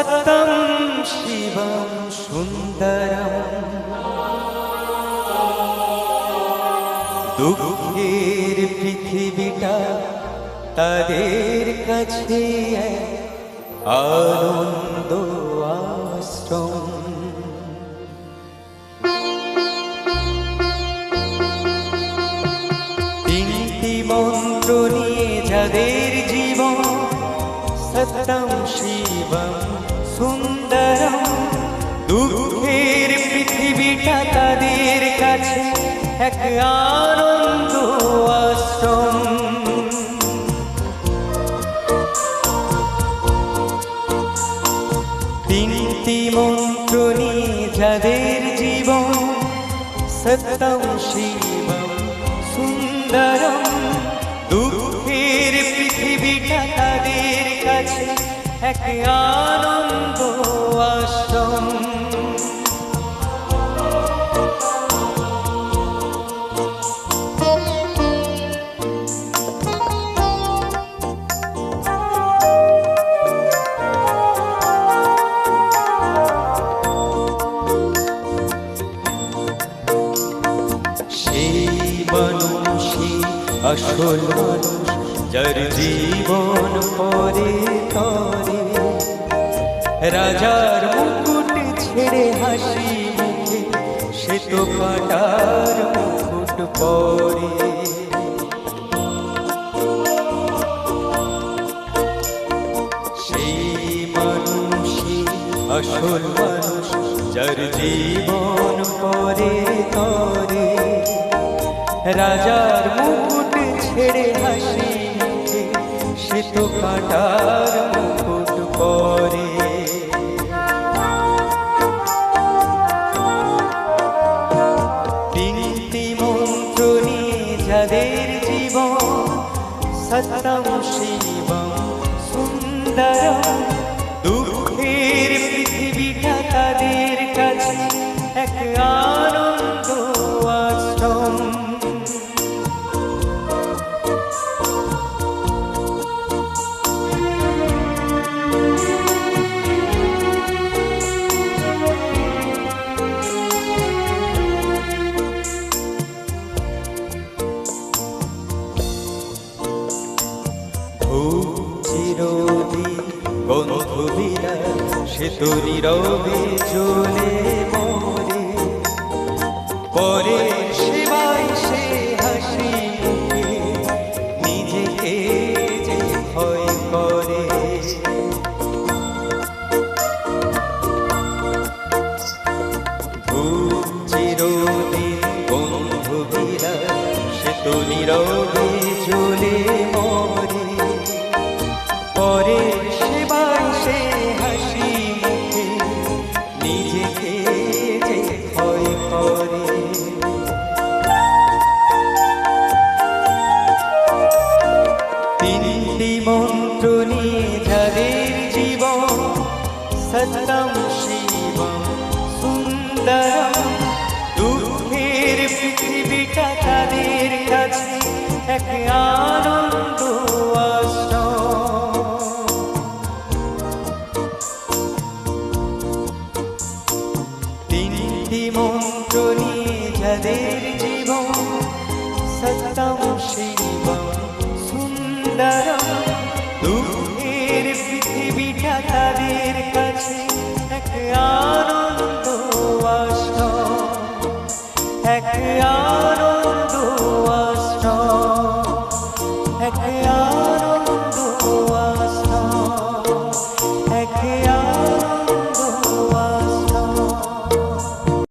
সত্যম শিবম সুন্দরম দুঃখের পৃথিবীটা তাদের কাছে আনন্দ আশ্রম। তিনটি মন্ত্র নিয়ে যাদের জীবন সত্যম শিবম সুন্দরম দুঃখের পৃথিবীটা তাদের কাছে এক আনন্দ আশ্রম। তিনটি মন্ত্র নিয়ে যাদের জীবন সত্যম শিবম সুন্দরম দুঃখের পৃথিবীটা তাদের কাছে এক আনন্দ আশ্রম। আসল মানুষ যার জীবন পরে তরে রাজার মুকুট ছেড়ে হাসি মুখে সে তো কাটার মুকুট পরে। সেই মানুষই আসল মানুষ যার জীবন পরে তরে রাজার মুকুট ছেড়ে হাসি মুখে সে তো কাটার মুকুট পরে। তিনটি মন্ত্র নিয়ে যাদের জীবন সত্যম শিবম সুন্দরম দুঃখের পৃথিবীটা তাদের কাছে এক আনন্দ আশ্রম। চিরদিন বন্ধু বিনা সে তো নীরবে জ্বলে মরে পরে সেবাই সে হাসি মুখে নিজেকে যে ভয় করে। চিরদিন বন্ধু বিনা সে তো নীরবে জ্বলে মরে পরে সেবাই সে হাসি মুখে নিজেকে যে ভয় করে। তিনটি মন্ত্র নিয়ে যাদের জীবন সত্যম শিবম সুন্দরম দুঃখের পৃথিবীটা তাদের কাছে এক আনন্দ আশ্রম। তিনটি মন্ত্র নিয়ে যাদের জীবন সত্যম শিবম সুন্দরম দুঃখের পৃথিবীটা তাদের কাছে এক আনন্দ আশ্রম এক আনন্দ।